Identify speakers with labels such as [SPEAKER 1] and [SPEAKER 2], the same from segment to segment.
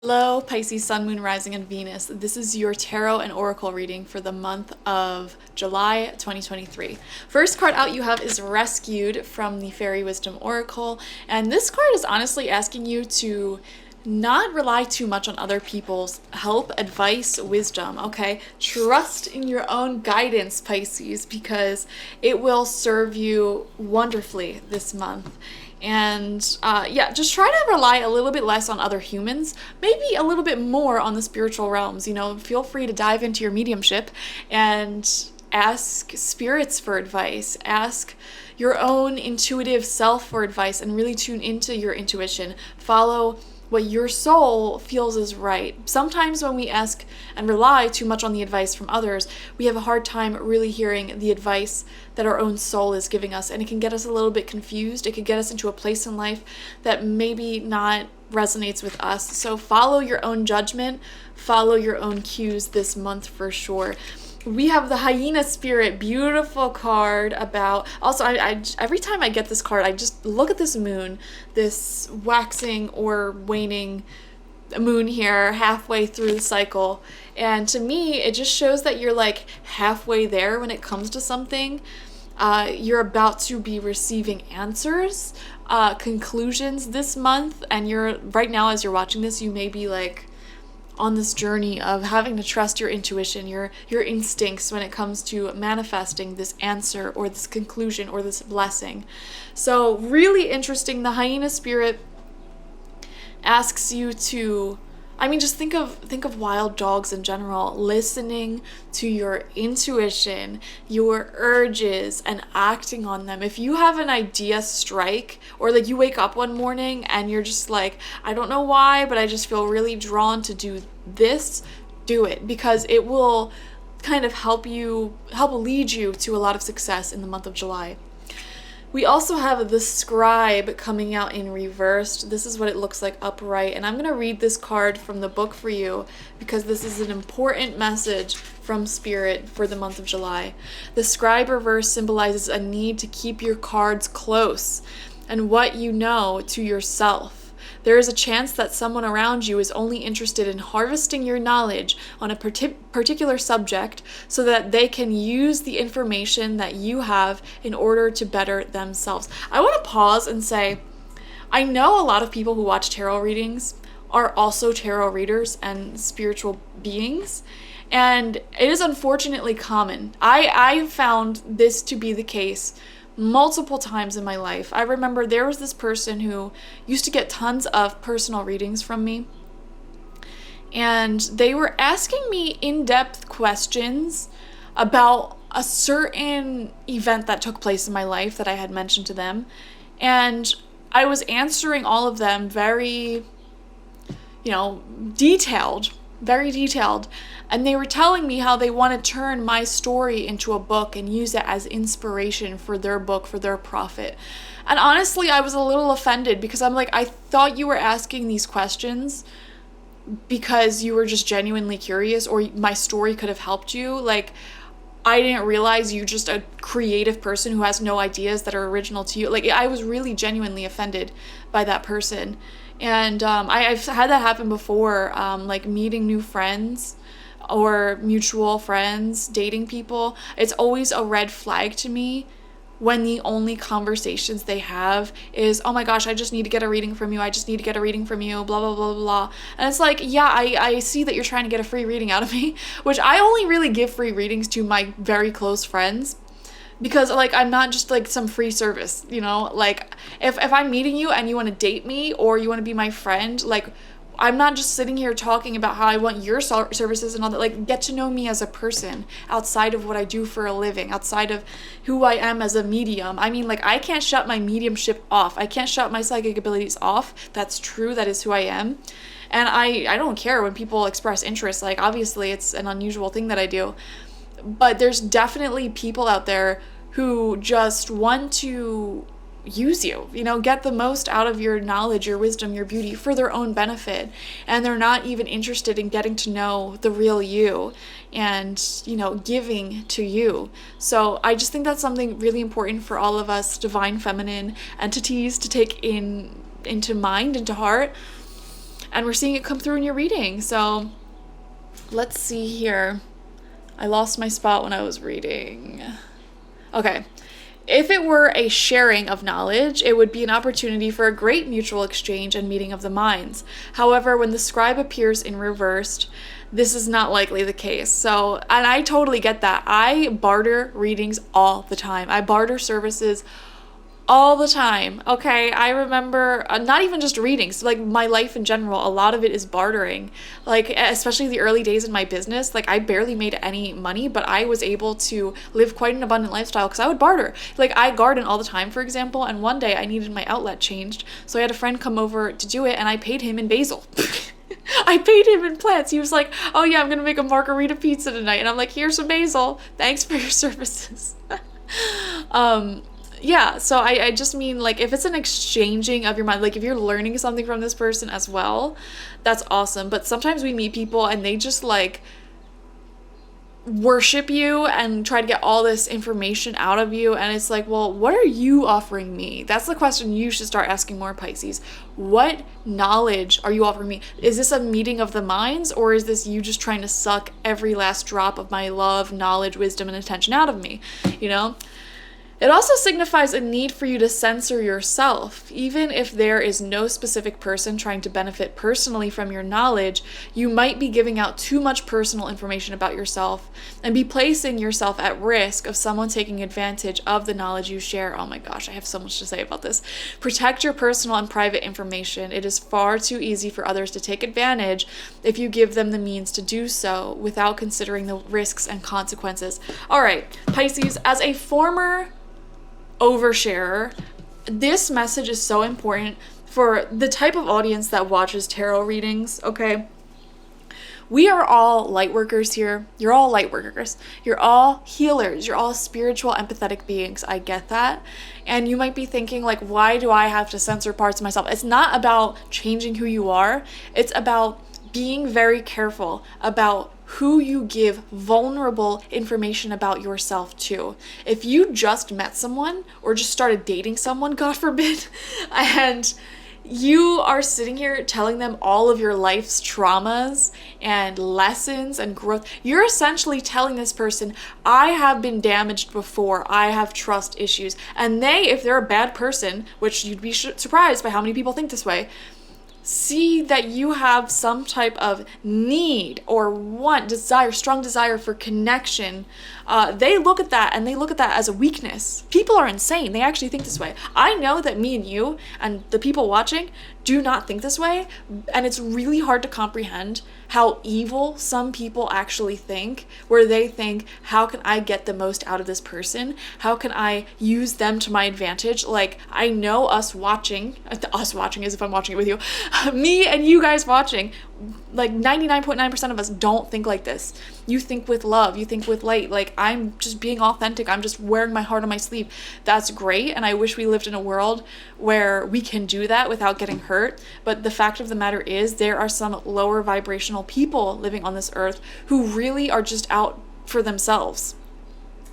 [SPEAKER 1] Hello, Pisces, Sun, Moon, Rising, and Venus. This is your tarot and oracle reading for the month of July 2023. First card out you have is Rescued from the Fairy Wisdom Oracle, and this card is honestly asking you to not rely too much on other people's help, advice, wisdom, okay? Trust in your own guidance, Pisces, because it will serve you wonderfully this month. And just try to rely a little bit less on other humans, maybe a little bit more on the spiritual realms. Feel free to dive into your mediumship and ask spirits for advice, ask your own intuitive self for advice, and really tune into your intuition. Follow what your soul feels is right. Sometimes when we ask and rely too much on the advice from others, we have a hard time really hearing the advice that our own soul is giving us, and it can get us a little bit confused. It could get us into a place in life that maybe not resonates with us. So follow your own judgment, follow your own cues this month for sure. We have the Hyena Spirit, beautiful card about, also I every time I get this card, I just look at this moon, this waxing or waning moon here halfway through the cycle, and to me it just shows that you're like halfway there when it comes to something. You're about to be receiving answers, conclusions this month, and you're right now, as you're watching this, you may be like on this journey of having to trust your intuition, your instincts when it comes to manifesting this answer or this conclusion or this blessing. So really interesting. The Hyena Spirit asks you to, just think of wild dogs in general, listening to your intuition, your urges, and acting on them. If you have an idea strike, or like you wake up one morning and you're just like, I don't know why, but I just feel really drawn to do this, do it, because it will kind of help lead you to a lot of success in the month of July. We also have the Scribe coming out in reversed. This is what it looks like upright. And I'm going to read this card from the book for you because this is an important message from Spirit for the month of July. The Scribe reverse symbolizes a need to keep your cards close and what you know to yourself. There is a chance that someone around you is only interested in harvesting your knowledge on a particular subject so that they can use the information that you have in order to better themselves. I want to pause and say, I know a lot of people who watch tarot readings are also tarot readers and spiritual beings, and it is unfortunately common. I found this to be the case multiple times in my life. I remember there was this person who used to get tons of personal readings from me, and they were asking me in-depth questions about a certain event that took place in my life that I had mentioned to them, and I was answering all of them very, very detailed, and they were telling me how they want to turn my story into a book and use it as inspiration for their book, for their profit. And honestly, I was a little offended because I'm like, I thought you were asking these questions because you were just genuinely curious, or my story could have helped you. Like, I didn't realize you're just a creative person who has no ideas that are original to you. Like, I was really genuinely offended by that person. And I've had that happen before, like meeting new friends or mutual friends, dating people. It's always a red flag to me when the only conversations they have is, oh my gosh, I just need to get a reading from you. I just need to get a reading from you, blah, blah, blah, blah. And it's like, yeah, I see that you're trying to get a free reading out of me, which I only really give free readings to my very close friends. Because, like, I'm not just, like, some free service, Like, if I'm meeting you and you want to date me or you want to be my friend, like, I'm not just sitting here talking about how I want your services and all that. Like, get to know me as a person outside of what I do for a living, outside of who I am as a medium. Like, I can't shut my mediumship off. I can't shut my psychic abilities off. That's true. That is who I am. And I don't care when people express interest. Like, obviously, it's an unusual thing that I do. But there's definitely people out there who just want to use you, get the most out of your knowledge, your wisdom, your beauty for their own benefit. And they're not even interested in getting to know the real you and, giving to you. So I just think that's something really important for all of us divine feminine entities to take into mind, into heart. And we're seeing it come through in your reading. So let's see here. I lost my spot when I was reading. Okay. If it were a sharing of knowledge, it would be an opportunity for a great mutual exchange and meeting of the minds. However, when the scribe appears in reversed, this is not likely the case. So, and I totally get that. I barter readings all the time. I barter services all the time. Okay, I remember not even just readings, like my life in general, a lot of it is bartering. Like, especially the early days in my business, like I barely made any money, but I was able to live quite an abundant lifestyle because I would barter. Like, I garden all the time, for example, and one day I needed my outlet changed, so I had a friend come over to do it, and I paid him in basil. I paid him in plants. He was like, oh yeah, I'm gonna make a margarita pizza tonight, and I'm like, here's some basil, thanks for your services. Yeah, so I just mean, like, if it's an exchanging of your mind, like if you're learning something from this person as well, that's awesome. But sometimes we meet people and they just like worship you and try to get all this information out of you, and it's like, well, what are you offering me? That's the question you should start asking more, Pisces. What knowledge are you offering me? Is this a meeting of the minds, or is this you just trying to suck every last drop of my love, knowledge, wisdom, and attention out of me? You know? It also signifies a need for you to censor yourself. Even if there is no specific person trying to benefit personally from your knowledge, you might be giving out too much personal information about yourself and be placing yourself at risk of someone taking advantage of the knowledge you share. Oh my gosh, I have so much to say about this. Protect your personal and private information. It is far too easy for others to take advantage if you give them the means to do so without considering the risks and consequences. All right, Pisces, as a former oversharer, this message is so important for the type of audience that watches tarot readings, okay? We are all light workers here. You're all light workers. You're all healers. You're all spiritual, empathetic beings. I get that. And you might be thinking, like, why do I have to censor parts of myself? It's not about changing who you are. It's about being very careful about who you give vulnerable information about yourself to. If you just met someone or just started dating someone, God forbid, and you are sitting here telling them all of your life's traumas and lessons and growth, you're essentially telling this person, I have been damaged before, I have trust issues. And they, if they're a bad person, which you'd be surprised by how many people think this way, see that you have some type of need or want, desire, strong desire for connection, they look at that and they look at that as a weakness. People are insane. They actually think this way. I know that me and you and the people watching do not think this way, and it's really hard to comprehend how evil some people actually think, where they think, how can I get the most out of this person? How can I use them to my advantage? Like, I know us watching as if I'm watching it with you, me and you guys watching, like 99.9% of us don't think like this. You think with love, you think with light, like, I'm just being authentic, I'm just wearing my heart on my sleeve. That's great, and I wish we lived in a world where we can do that without getting hurt. But the fact of the matter is, there are some lower vibrational people living on this earth who really are just out for themselves.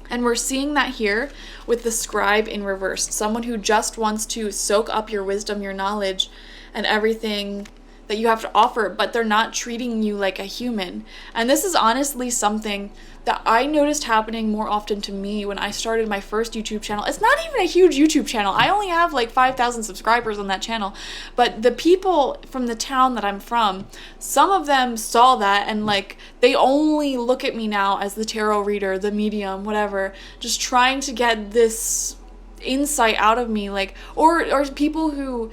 [SPEAKER 1] And we're seeing that here with the scribe in reverse, someone who just wants to soak up your wisdom, your knowledge, and everything that you have to offer, but they're not treating you like a human. And this is honestly something that I noticed happening more often to me when I started my first YouTube channel. It's not even a huge YouTube channel. I only have like 5,000 subscribers on that channel. But the people from the town that I'm from, some of them saw that and like they only look at me now as the tarot reader, the medium, whatever, just trying to get this insight out of me, like, or people who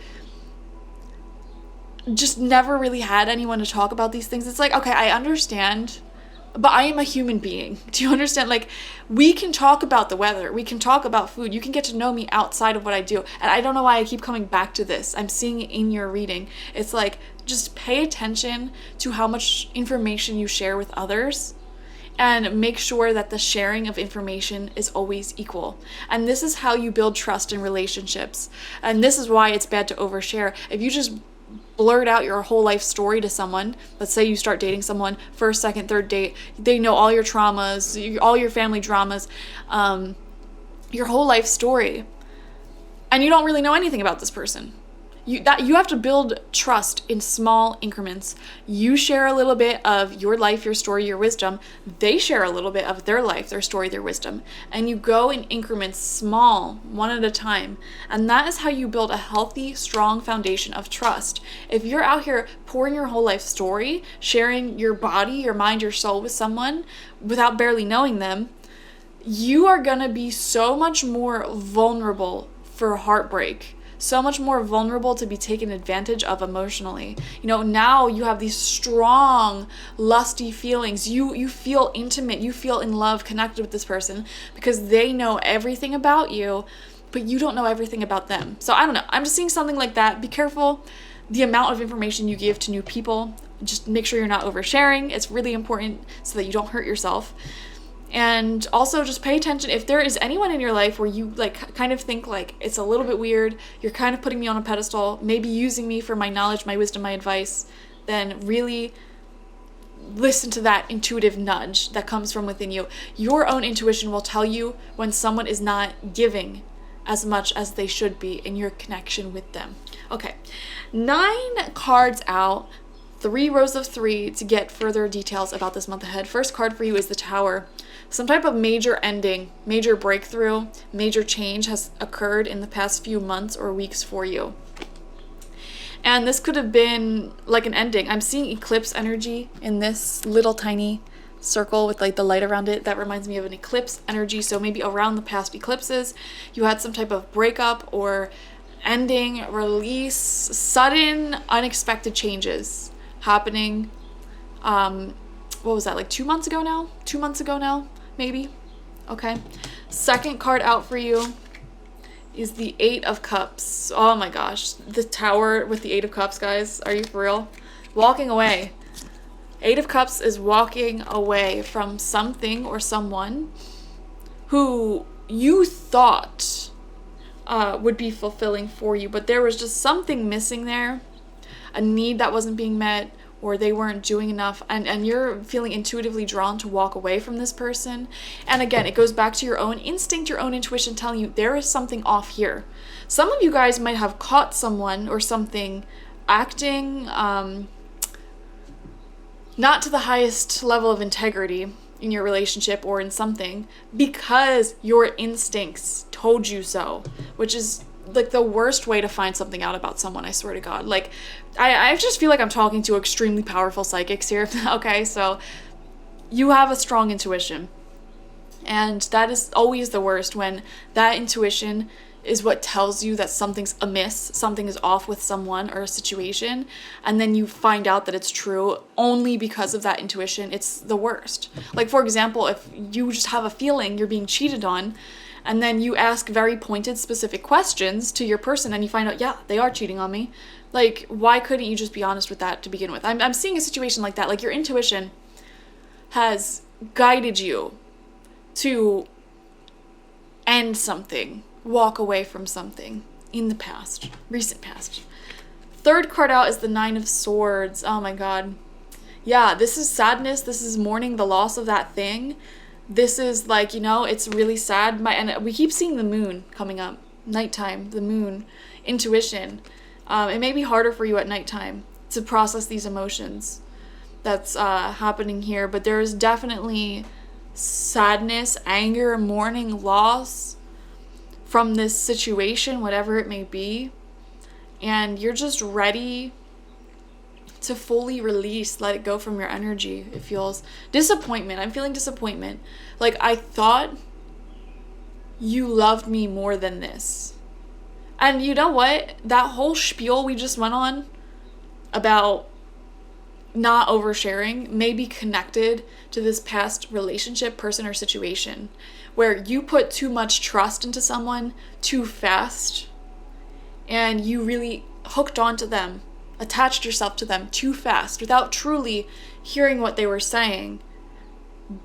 [SPEAKER 1] just never really had anyone to talk about these things. It's like, okay, I understand, but I am a human being. Do you understand? Like, we can talk about the weather. We can talk about food. You can get to know me outside of what I do. And I don't know why I keep coming back to this. I'm seeing it in your reading. It's like, just pay attention to how much information you share with others, and make sure that the sharing of information is always equal. And this is how you build trust in relationships. And this is why it's bad to overshare. If you just blurt out your whole life story to someone, let's say you start dating someone, first, second, third date, they know all your traumas, all your family dramas, your whole life story, and you don't really know anything about this person. You have to build trust in small increments. You share a little bit of your life, your story, your wisdom. They share a little bit of their life, their story, their wisdom. And you go in increments, small, one at a time. And that is how you build a healthy, strong foundation of trust. If you're out here pouring your whole life story, sharing your body, your mind, your soul with someone without barely knowing them, you are going to be so much more vulnerable for heartbreak. So much more vulnerable to be taken advantage of emotionally. Now you have these strong, lusty feelings. You feel intimate, you feel in love, connected with this person because they know everything about you, but you don't know everything about them. So I don't know. I'm just seeing something like that. Be careful the amount of information you give to new people. Just make sure you're not oversharing. It's really important so that you don't hurt yourself. And also just pay attention if there is anyone in your life where you kind of think it's a little bit weird, you're kind of putting me on a pedestal, maybe using me for my knowledge, my wisdom, my advice, then really listen to that intuitive nudge that comes from within you. Your own intuition will tell you when someone is not giving as much as they should be in your connection with them. Okay, 9 cards out. 3 rows of 3 to get further details about this month ahead. First card for you is the Tower. Some type of major ending, major breakthrough, major change has occurred in the past few months or weeks for you. And this could have been like an ending. I'm seeing eclipse energy in this little tiny circle with the light around it. That reminds me of an eclipse energy. So maybe around the past eclipses, you had some type of breakup or ending, release, sudden, unexpected changes happening. What was that, 2 months ago now? 2 months ago now, maybe? Okay. Second card out for you is the 8 of Cups. Oh my gosh. The Tower with the 8 of Cups, guys. Are you for real? Walking away. 8 of Cups is walking away from something or someone who you thought would be fulfilling for you, but there was just something missing there. A need that wasn't being met, or they weren't doing enough, and you're feeling intuitively drawn to walk away from this person. And again, it goes back to your own instinct, your own intuition telling you there is something off here. Some of you guys might have caught someone or something acting not to the highest level of integrity in your relationship or in something because your instincts told you so, which is the worst way to find something out about someone, I swear to God. I just feel like I'm talking to extremely powerful psychics here. Okay, so you have a strong intuition. And that is always the worst, when that intuition is what tells you that something's amiss, something is off with someone or a situation, and then you find out that it's true only because of that intuition. It's the worst. For example, if you just have a feeling you're being cheated on, and then you ask very pointed, specific questions to your person and you find out, yeah, they are cheating on me. Why couldn't you just be honest with that to begin with? I'm seeing a situation like that. Your intuition has guided you to end something, walk away from something in the past, recent past. Third card out is the 9 of Swords. Oh my God. Yeah, this is sadness. This is mourning the loss of that thing. This is it's really sad. And we keep seeing the moon coming up. Nighttime, the moon, intuition. It may be harder for you at nighttime to process these emotions that's happening here, but there is definitely sadness, anger, mourning, loss from this situation, whatever it may be. And you're just ready to fully release, let it go from your energy. It feels disappointment. I'm feeling disappointment. I thought you loved me more than this. And you know what? That whole spiel we just went on about not oversharing may be connected to this past relationship, person, or situation where you put too much trust into someone too fast and you really hooked onto them, attached yourself to them too fast without truly hearing what they were saying,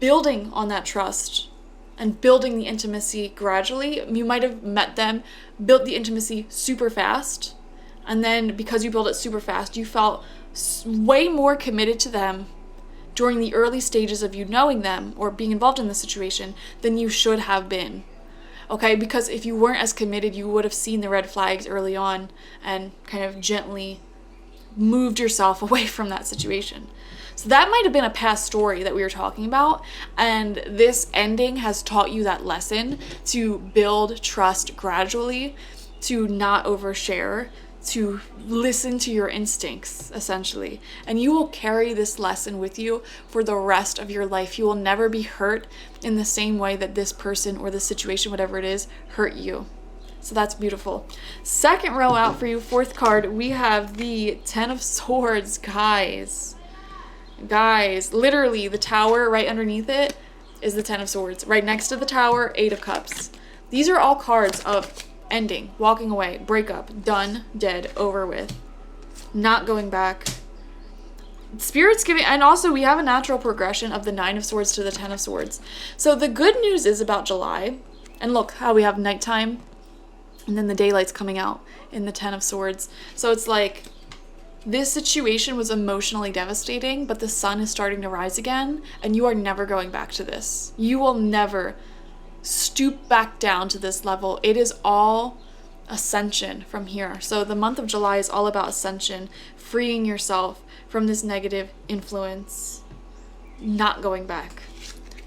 [SPEAKER 1] building on that trust and building the intimacy gradually. You might have met them, built the intimacy super fast, and then because you built it super fast, you felt way more committed to them during the early stages of you knowing them or being involved in the situation than you should have been. okay? Because if you weren't as committed, you would have seen the red flags early on and kind of gently moved yourself away from that situation. So that might have been a past story that we were talking about, and this ending has taught you that lesson to build trust gradually, to not overshare, to listen to your instincts, essentially. And you will carry this lesson with you for the rest of your life. You will never be hurt in the same way that this person or the situation, whatever it is, hurt you. So that's beautiful. Second row out for you, fourth card, we have the Ten of Swords, guys. Guys, literally the tower right underneath it is the Ten of Swords. Right next to the tower, Eight of Cups. These are all cards of ending, walking away, breakup, done, dead, over with, not going back. Spirit's giving, and also we have a natural progression of the Nine of Swords to the Ten of Swords. So the good news is about July, and look how we have nighttime, and then the daylight's coming out in the Ten of Swords. So it's like, this situation was emotionally devastating, but the sun is starting to rise again, and you are never going back to this. You will never stoop back down to this level. It is all ascension from here. So the month of July is all about ascension, freeing yourself from this negative influence, not going back.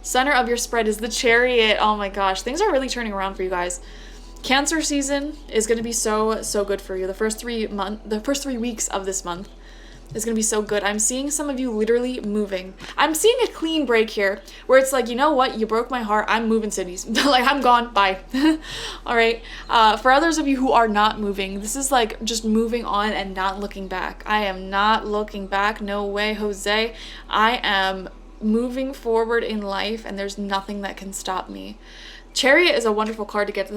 [SPEAKER 1] Center of your spread is the Chariot. Oh my gosh, things are really turning around for you guys. Cancer season is going to be so good for you. The first 3 weeks of this month is going to be so good. I'm seeing some of you literally moving. I'm seeing a clean break here where it's like, you know what? You broke my heart. I'm moving cities. Like, I'm gone. Bye. All right. For others of you who are not moving, this is like just moving on and not looking back. I am not looking back. No way, Jose. I am moving forward in life, and there's nothing that can stop me. Chariot is a wonderful card to get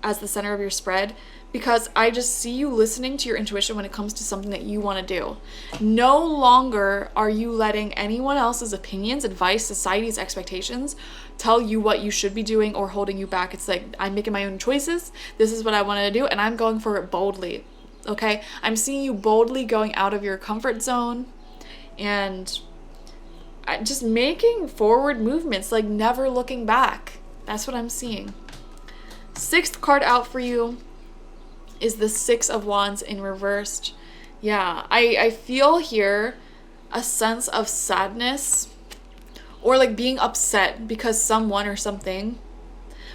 [SPEAKER 1] as the center of your spread, because I just see you listening to your intuition when it comes to something that you want to do. No longer are you letting anyone else's opinions, advice, society's expectations tell you what you should be doing or holding you back. It's like, I'm making my own choices. This is what I want to do, and I'm going for it boldly. Okay? I'm seeing you boldly going out of your comfort zone and just making forward movements, like never looking back. That's what I'm seeing. Sixth card out for you is the Six of Wands in reversed. Yeah, I feel here a sense of sadness or like being upset because someone or something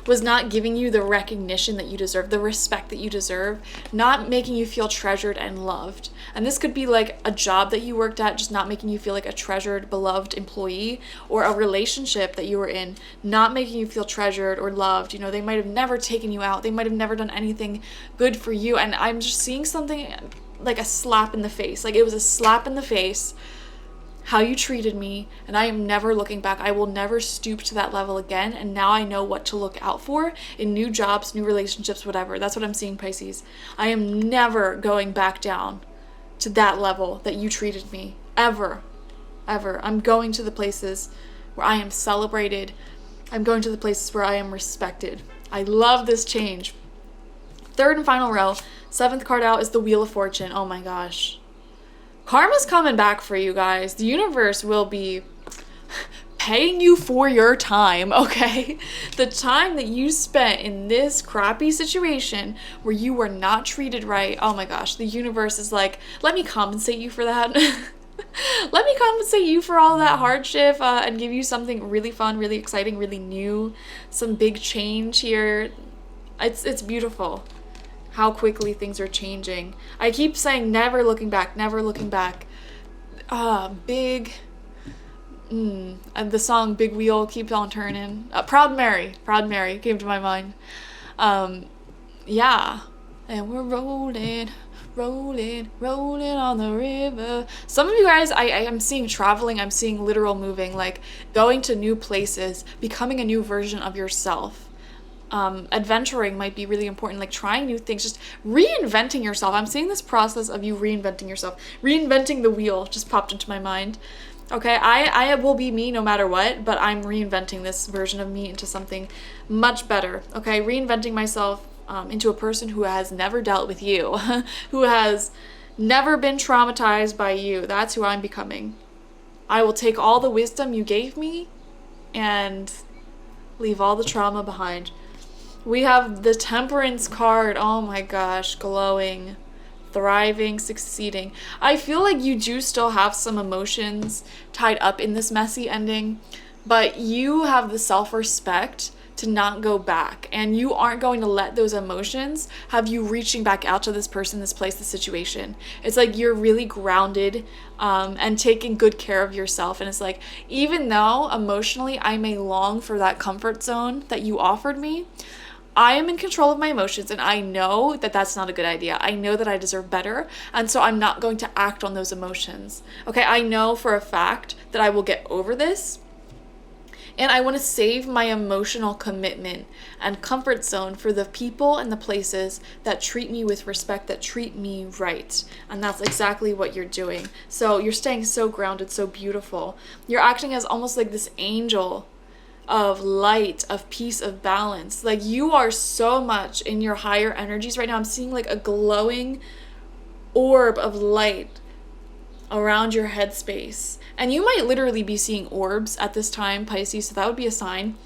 [SPEAKER 1] was not giving you the recognition that you deserve, the respect that you deserve, not making you feel treasured and loved. And this could be like a job that you worked at, just not making you feel like a treasured, beloved employee, or a relationship that you were in, not making you feel treasured or loved. You know, they might have never taken you out. They might have never done anything good for you. And I'm just seeing something like a slap in the face. Like, it was a slap in the face, how you treated me, and I am never looking back. I will never stoop to that level again, and now I know what to look out for in new jobs, new relationships, whatever. That's what I'm seeing, Pisces. I am never going back down to that level that you treated me, ever. I'm going to the places where I am celebrated. I'm going to the places where I am respected. I love this change. Third and final row, seventh card out is the Wheel of Fortune. Oh my gosh. Karma's coming back for you guys. The universe will be paying you for your time, okay? The time that you spent in this crappy situation where you were not treated right. Oh my gosh, the universe is like, let me compensate you for that. Let me compensate you for all that hardship and give you something really fun, really exciting, really new. Some big change here. It's beautiful how quickly things are changing. I keep saying never looking back, never looking back. Big, and the song Big Wheel keeps on turning. Proud Mary came to my mind. Yeah, and we're rolling on the river. Some of you guys, I am seeing traveling, I'm seeing literal moving, like going to new places, becoming a new version of yourself. Adventuring might be really important, like trying new things, just reinventing yourself. I'm seeing this process of you reinventing yourself. Reinventing the wheel just popped into my mind. Okay, I will be me no matter what, but I'm reinventing this version of me into something much better. Okay, reinventing myself into a person who has never dealt with you, who has never been traumatized by you. That's who I'm becoming. I will take all the wisdom you gave me and leave all the trauma behind. We have the Temperance card. Oh my gosh, glowing, thriving, succeeding. I feel like you do still have some emotions tied up in this messy ending, but you have the self-respect to not go back, and you aren't going to let those emotions have you reaching back out to this person, this place, this situation. It's like you're really grounded and taking good care of yourself. And it's like, even though emotionally I may long for that comfort zone that you offered me, I am in control of my emotions, and I know that that's not a good idea. I know that I deserve better, and so I'm not going to act on those emotions. Okay, I know for a fact that I will get over this, and I want to save my emotional commitment and comfort zone for the people and the places that treat me with respect, that treat me right. And that's exactly what you're doing. So you're staying so grounded, so beautiful. You're acting as almost like this angel of light, of peace, of balance. Like, you are so much in your higher energies right now. I'm seeing like a glowing orb of light around your headspace. And you might literally be seeing orbs at this time, Pisces, so that would be a sign.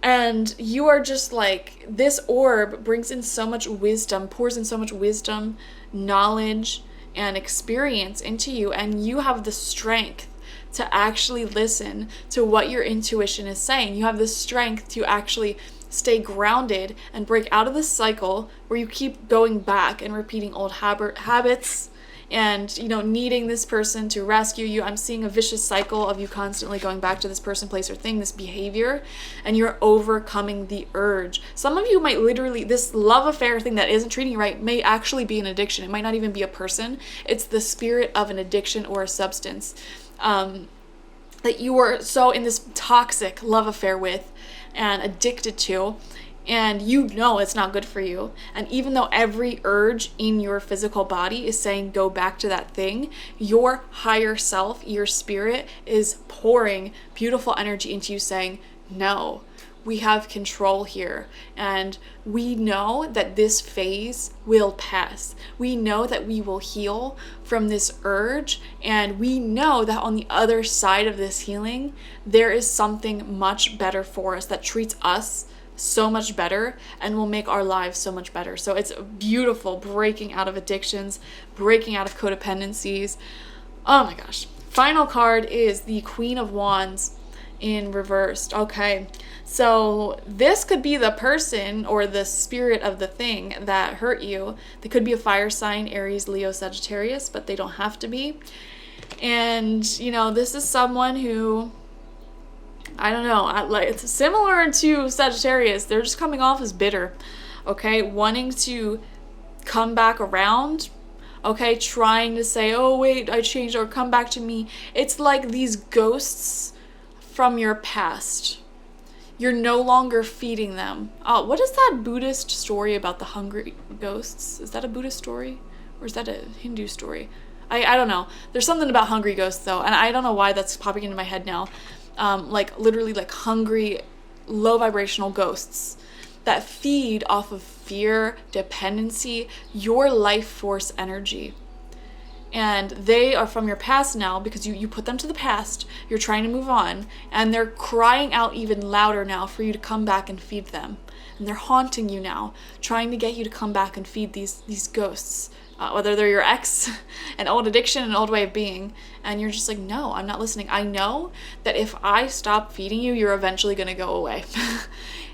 [SPEAKER 1] And you are just like, this orb brings in so much wisdom, pours in so much wisdom, knowledge, and experience into you. And you have the strength to actually listen to what your intuition is saying. You have the strength to actually stay grounded and break out of this cycle where you keep going back and repeating old habits and, you know, needing this person to rescue you. I'm seeing a vicious cycle of you constantly going back to this person, place, or thing, this behavior, and you're overcoming the urge. Some of you might literally, this love affair thing that isn't treating you right may actually be an addiction. It might not even be a person. It's the spirit of an addiction or a substance that you were so in this toxic love affair with and addicted to, and you know it's not good for you. And even though every urge in your physical body is saying go back to that thing, your higher self, your spirit, is pouring beautiful energy into you saying, no, we have control here, and we know that this phase will pass. We know that we will heal from this urge, and we know that on the other side of this healing, there is something much better for us that treats us so much better and will make our lives so much better. So it's beautiful, breaking out of addictions, breaking out of codependencies. Oh my gosh. Final card is the Queen of Wands in reversed. Okay, so this could be the person or the spirit of the thing that hurt you. They could be a fire sign, Aries, Leo, Sagittarius, but they don't have to be. And, you know, this is someone who, I don't know, like, it's similar to Sagittarius. They're just coming off as bitter, okay? Wanting to come back around, okay? Trying to say, oh, wait, I changed, or come back to me. It's like these ghosts from your past. You're no longer feeding them. What is that Buddhist story about the hungry ghosts? Is that a Buddhist story? Or is that a Hindu story? I don't know. There's something about hungry ghosts, though, and I don't know why that's popping into my head now. Like literally like hungry, low vibrational ghosts that feed off of fear, dependency, your life force energy. And they are from your past now because you put them to the past. You're trying to move on, and they're crying out even louder now for you to come back and feed them. And they're haunting you now, trying to get you to come back and feed these ghosts. Whether they're your ex, an old addiction, an old way of being, and you're just like, no, I'm not listening. I know that if I stop feeding you, you're eventually going to go away.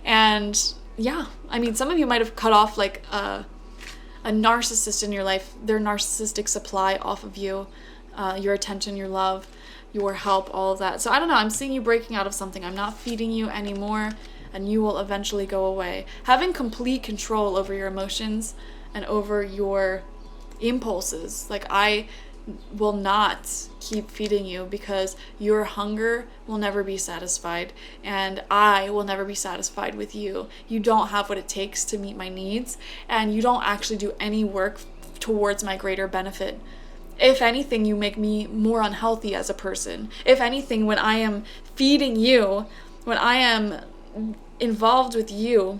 [SPEAKER 1] And yeah, I mean, some of you might have cut off like a narcissist in your life, their narcissistic supply off of you, your attention, your love, your help, all of that. So I don't know, I'm seeing you breaking out of something. I'm not feeding you anymore, and you will eventually go away. Having complete control over your emotions and over your impulses. Like, I will not keep feeding you because your hunger will never be satisfied, and I will never be satisfied with you. You don't have what it takes to meet my needs, and you don't actually do any work towards my greater benefit. If anything, you make me more unhealthy as a person. If anything, when I am feeding you, when I am involved with you,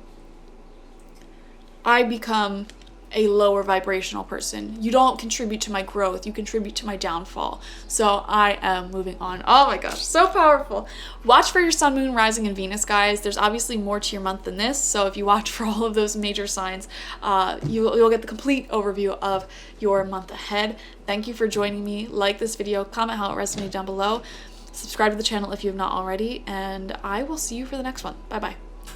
[SPEAKER 1] I become a lower vibrational person. You don't contribute to my growth, you contribute to my downfall. So I am moving on. Oh my gosh, so powerful. Watch for your sun, moon, rising, and Venus, guys. There's obviously more to your month than this, so if you watch for all of those major signs, you'll get the complete overview of your month ahead. Thank you for joining me. Like this video, comment how it resonated down below, subscribe to the channel if you have not already, and I will see you for the next one. Bye bye.